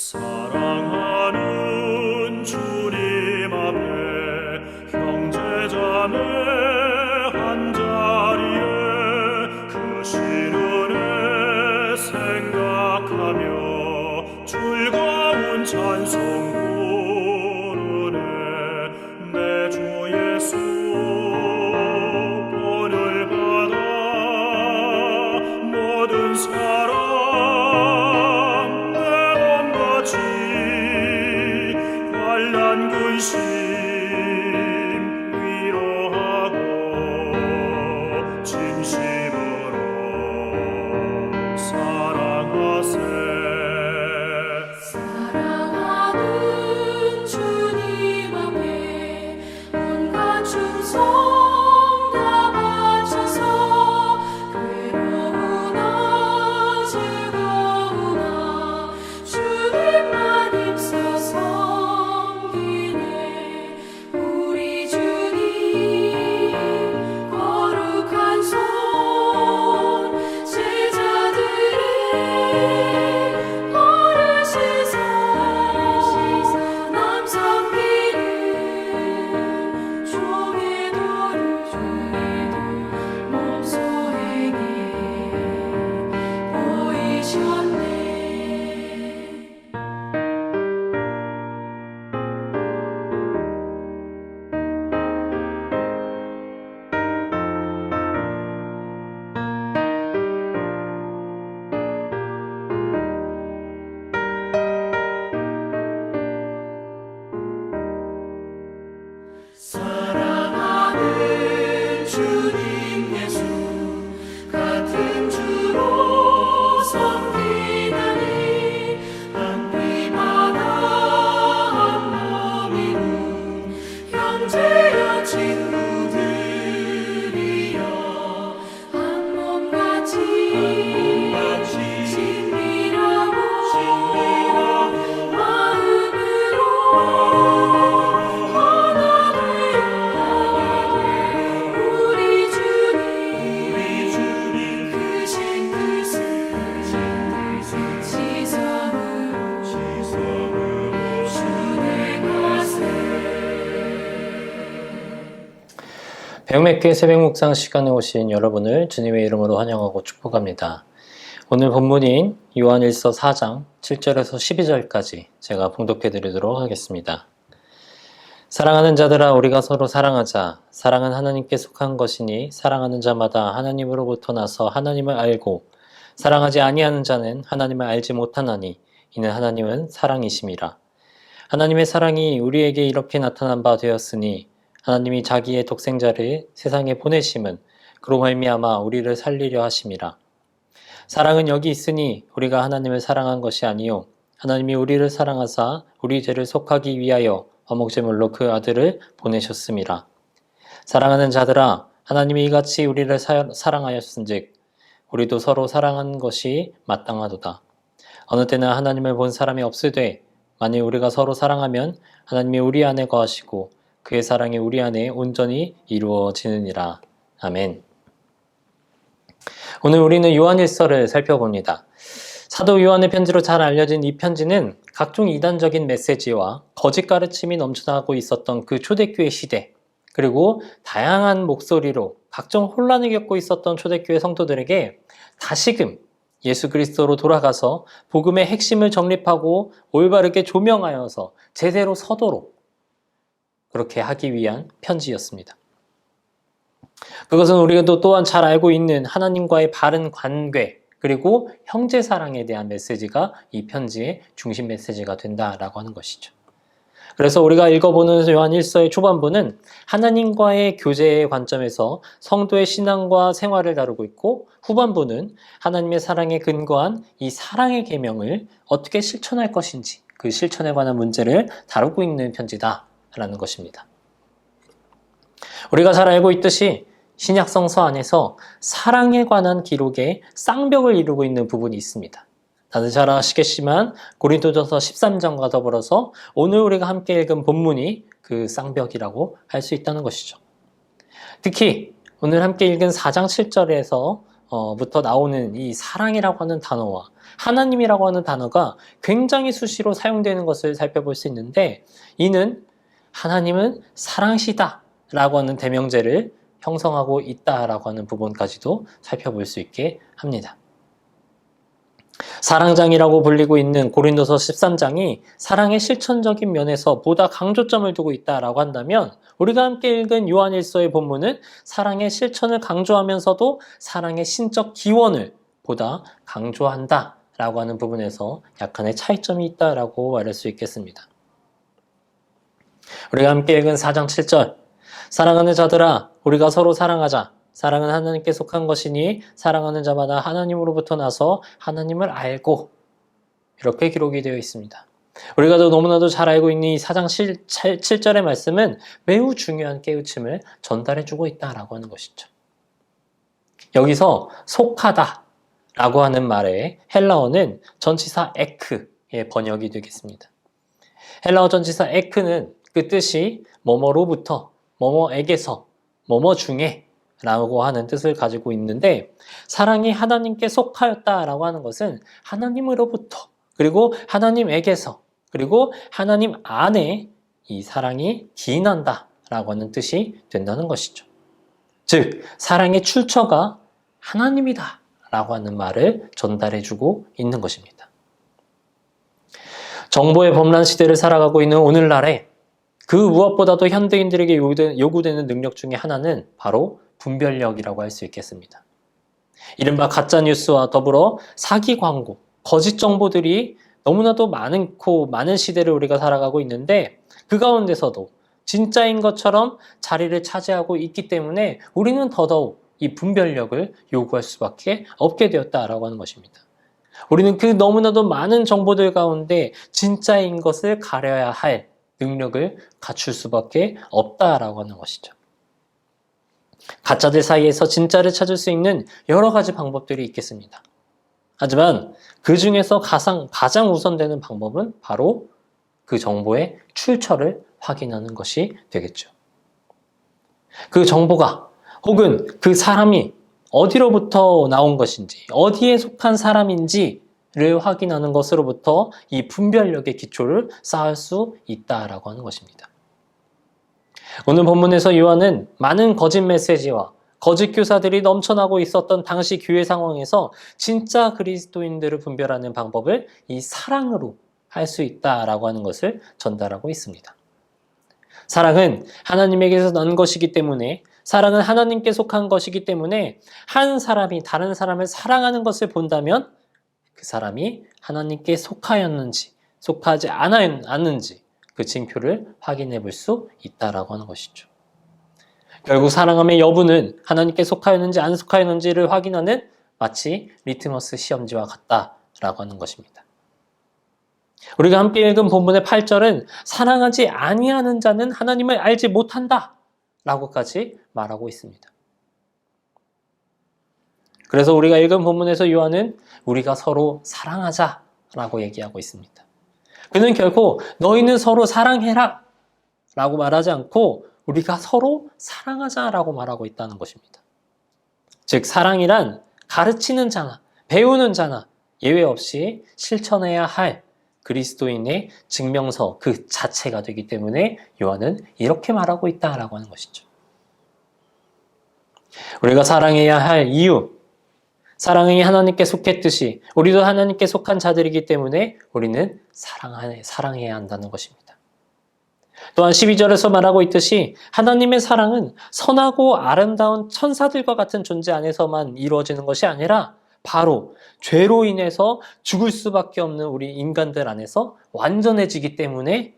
사랑하는 주님 앞에 형제자매 한자리에 그 시련에 생각하며 즐거운 찬송 부르네. 내 주 예수 본을 받아 모든 사랑 근심 위로하고 진심으로 사랑하세. 사랑하는 주님 앞에 온갖 충성 다 바쳐서 괴로우나 즐거우나 주님만 힘써서 사랑하는 주님 예수 같은 주로 섬기다니 한 피마다 한 몸이군 형제여 친구들이여 한 몸같이 친밀하고 마음으로 배움의교회 새벽묵상 시간에 오신 여러분을 주님의 이름으로 환영하고 축복합니다. 오늘 본문인 요한일서 4장 7절에서 12절까지 제가 봉독해 드리도록 하겠습니다. 사랑하는 자들아 우리가 서로 사랑하자. 사랑은 하나님께 속한 것이니 사랑하는 자마다 하나님으로부터 나서 하나님을 알고 사랑하지 아니하는 자는 하나님을 알지 못하나니 이는 하나님은 사랑이심이라. 하나님의 사랑이 우리에게 이렇게 나타난 바 되었으니 하나님이 자기의 독생자를 세상에 보내심은 그로 말미암아 우리를 살리려 하심이라. 사랑은 여기 있으니 우리가 하나님을 사랑한 것이 아니요 하나님이 우리를 사랑하사 우리 죄를 속하기 위하여 화목제물로 그 아들을 보내셨음이라. 사랑하는 자들아 하나님이 이같이 우리를 사랑하였은즉 우리도 서로 사랑하는 것이 마땅하도다. 어느 때나 하나님을 본 사람이 없으되 만일 우리가 서로 사랑하면 하나님이 우리 안에 거하시고 그의 사랑이 우리 안에 온전히 이루어지느니라. 아멘. 오늘 우리는 요한일서를 살펴봅니다. 사도 요한의 편지로 잘 알려진 이 편지는 각종 이단적인 메시지와 거짓 가르침이 넘쳐나고 있었던 그 초대교회 시대, 그리고 다양한 목소리로 각종 혼란을 겪고 있었던 초대교회 성도들에게 다시금 예수 그리스도로 돌아가서 복음의 핵심을 정립하고 올바르게 조명하여서 제대로 서도록 그렇게 하기 위한 편지였습니다. 그것은 우리가 또한 잘 알고 있는 하나님과의 바른 관계 그리고 형제사랑에 대한 메시지가 이 편지의 중심 메시지가 된다라고 하는 것이죠. 그래서 우리가 읽어보는 요한 1서의 초반부는 하나님과의 교제의 관점에서 성도의 신앙과 생활을 다루고 있고 후반부는 하나님의 사랑에 근거한 이 사랑의 계명을 어떻게 실천할 것인지 그 실천에 관한 문제를 다루고 있는 편지다 라는 것입니다. 우리가 잘 알고 있듯이 신약 성서 안에서 사랑에 관한 기록에 쌍벽을 이루고 있는 부분이 있습니다. 다들 잘 아시겠지만 고린도전서 13장과 더불어서 오늘 우리가 함께 읽은 본문이 그 쌍벽이라고 할 수 있다는 것이죠. 특히 오늘 함께 읽은 4장 7절에서 부터 나오는 이 사랑이라고 하는 단어와 하나님이라고 하는 단어가 굉장히 수시로 사용되는 것을 살펴볼 수 있는데, 이는 하나님은 사랑시다 라고 하는 대명제를 형성하고 있다라고 하는 부분까지도 살펴볼 수 있게 합니다. 사랑장이라고 불리고 있는 고린도서 13장이 사랑의 실천적인 면에서 보다 강조점을 두고 있다라고 한다면, 우리가 함께 읽은 요한일서의 본문은 사랑의 실천을 강조하면서도 사랑의 신적 기원을 보다 강조한다라고 하는 부분에서 약간의 차이점이 있다라고 말할 수 있겠습니다. 우리가 함께 읽은 4장 7절, 사랑하는 자들아 우리가 서로 사랑하자. 사랑은 하나님께 속한 것이니 사랑하는 자마다 하나님으로부터 나서 하나님을 알고, 이렇게 기록이 되어 있습니다. 우리가 너무나도 잘 알고 있는 이 4장 7절의 말씀은 매우 중요한 깨우침을 전달해주고 있다라고 하는 것이죠. 여기서 속하다 라고 하는 말의 헬라어는 전치사 에크의 번역이 되겠습니다. 헬라어 전치사 에크는 그 뜻이 뭐뭐로부터, 뭐뭐에게서, 뭐뭐 중에 라고 하는 뜻을 가지고 있는데, 사랑이 하나님께 속하였다라고 하는 것은 하나님으로부터, 그리고 하나님에게서, 그리고 하나님 안에 이 사랑이 기인한다 라고 하는 뜻이 된다는 것이죠. 즉 사랑의 출처가 하나님이다 라고 하는 말을 전달해주고 있는 것입니다. 정보의 범람 시대를 살아가고 있는 오늘날에 그 무엇보다도 현대인들에게 요구되는 능력 중에 하나는 바로 분별력이라고 할 수 있겠습니다. 이른바 가짜뉴스와 더불어 사기 광고, 거짓 정보들이 너무나도 많고 많은 시대를 우리가 살아가고 있는데, 그 가운데서도 진짜인 것처럼 자리를 차지하고 있기 때문에 우리는 더더욱 이 분별력을 요구할 수밖에 없게 되었다라고 하는 것입니다. 우리는 그 너무나도 많은 정보들 가운데 진짜인 것을 가려야 할 능력을 갖출 수밖에 없다라고 하는 것이죠. 가짜들 사이에서 진짜를 찾을 수 있는 여러 가지 방법들이 있겠습니다. 하지만 그 중에서 가장 우선되는 방법은 바로 그 정보의 출처를 확인하는 것이 되겠죠. 그 정보가 혹은 그 사람이 어디로부터 나온 것인지, 어디에 속한 사람인지를 확인하는 것으로부터 이 분별력의 기초를 쌓을 수 있다라고 하는 것입니다. 오늘 본문에서 요한은 많은 거짓 메시지와 거짓 교사들이 넘쳐나고 있었던 당시 교회 상황에서 진짜 그리스도인들을 분별하는 방법을 이 사랑으로 할 수 있다라고 하는 것을 전달하고 있습니다. 사랑은 하나님에게서 난 것이기 때문에, 사랑은 하나님께 속한 것이기 때문에 한 사람이 다른 사람을 사랑하는 것을 본다면 그 사람이 하나님께 속하였는지 속하지 않았는지 그 징표를 확인해 볼 수 있다라고 하는 것이죠. 결국 사랑함의 여부는 하나님께 속하였는지 안 속하였는지를 확인하는 마치 리트머스 시험지와 같다라고 하는 것입니다. 우리가 함께 읽은 본문의 8절은 사랑하지 아니하는 자는 하나님을 알지 못한다 라고까지 말하고 있습니다. 그래서 우리가 읽은 본문에서 요한은 우리가 서로 사랑하자 라고 얘기하고 있습니다. 그는 결코 너희는 서로 사랑해라 라고 말하지 않고 우리가 서로 사랑하자 라고 말하고 있다는 것입니다. 즉 사랑이란 가르치는 자나 배우는 자나 예외 없이 실천해야 할 그리스도인의 증명서 그 자체가 되기 때문에 요한은 이렇게 말하고 있다라고 하는 것이죠. 우리가 사랑해야 할 이유, 사랑이 하나님께 속했듯이 우리도 하나님께 속한 자들이기 때문에 우리는 사랑해야 한다는 것입니다. 또한 12절에서 말하고 있듯이 하나님의 사랑은 선하고 아름다운 천사들과 같은 존재 안에서만 이루어지는 것이 아니라 바로 죄로 인해서 죽을 수밖에 없는 우리 인간들 안에서 완전해지기 때문에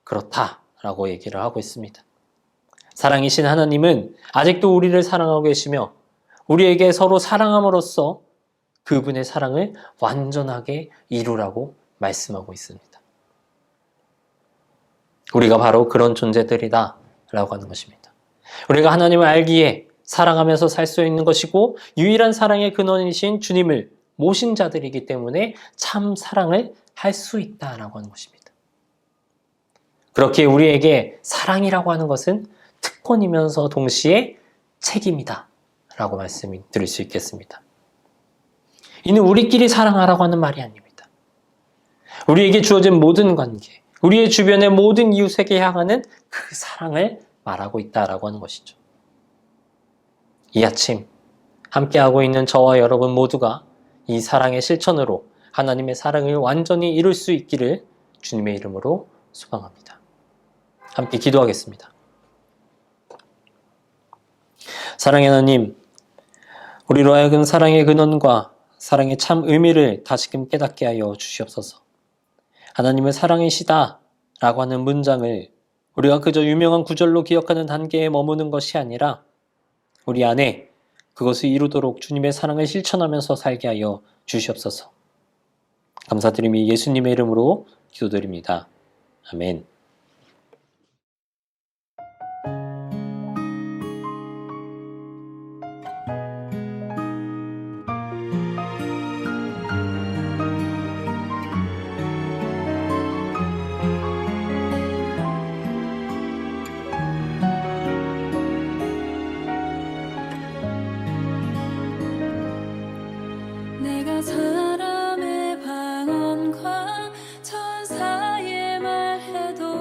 그렇다라고 얘기를 하고 있습니다. 사랑이신 하나님은 아직도 우리를 사랑하고 계시며 우리에게 서로 사랑함으로써 그분의 사랑을 완전하게 이루라고 말씀하고 있습니다. 우리가 바로 그런 존재들이다 라고 하는 것입니다. 우리가 하나님을 알기에 사랑하면서 살 수 있는 것이고 유일한 사랑의 근원이신 주님을 모신 자들이기 때문에 참 사랑을 할 수 있다라고 하는 것입니다. 그렇게 우리에게 사랑이라고 하는 것은 특권이면서 동시에 책임이다 라고 말씀을 드릴 수 있겠습니다. 이는 우리끼리 사랑하라고 하는 말이 아닙니다. 우리에게 주어진 모든 관계, 우리의 주변의 모든 이웃에게 향하는 그 사랑을 말하고 있다라고 하는 것이죠. 이 아침 함께하고 있는 저와 여러분 모두가 이 사랑의 실천으로 하나님의 사랑을 완전히 이룰 수 있기를 주님의 이름으로 소망합니다. 함께 기도하겠습니다. 사랑의 하나님, 우리로 하여금 사랑의 근원과 사랑의 참 의미를 다시금 깨닫게 하여 주시옵소서. 하나님을 사랑이시다 라고 하는 문장을 우리가 그저 유명한 구절로 기억하는 단계에 머무는 것이 아니라 우리 안에 그것을 이루도록 주님의 사랑을 실천하면서 살게 하여 주시옵소서. 감사드리며 예수님의 이름으로 기도드립니다. 아멘. 내가 사람의 방언과 천사의 말해도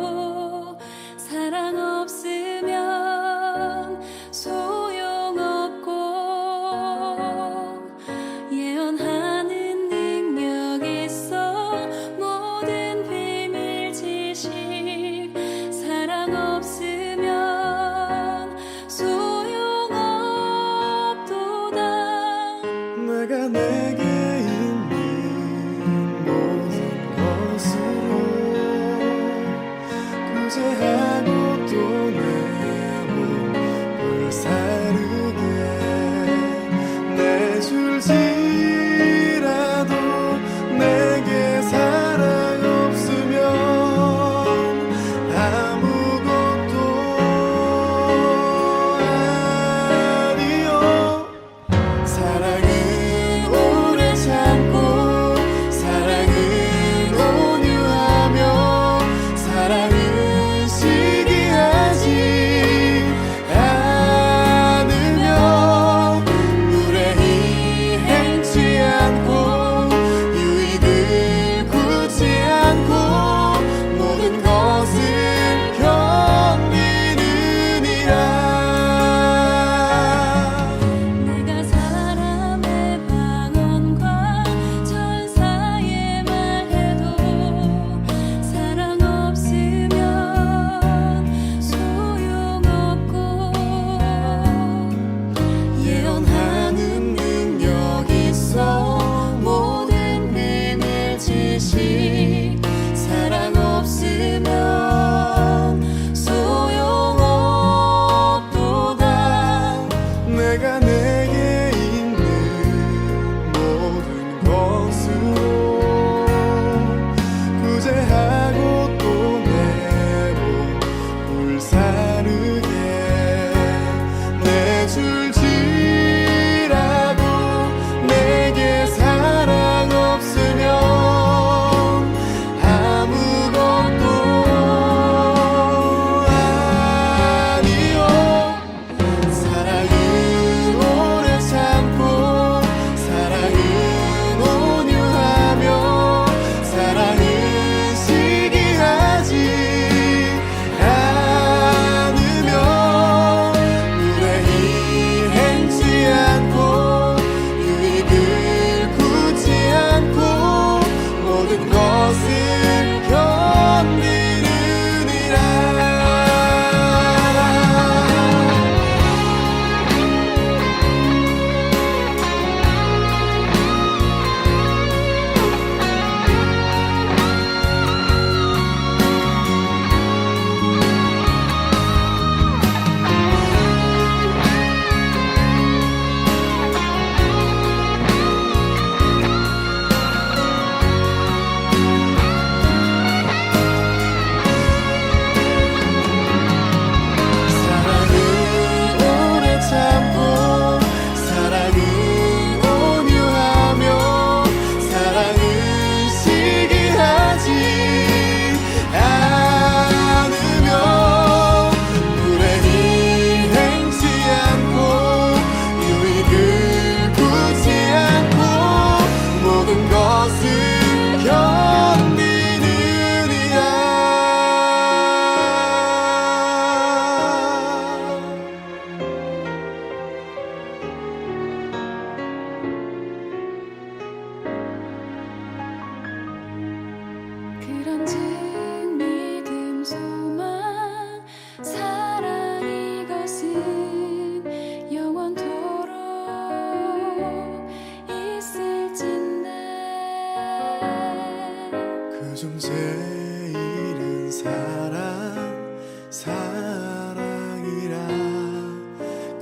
사랑이라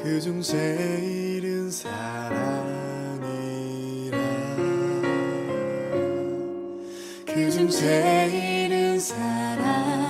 그중 제일은 사랑이라 그중 제일은 사랑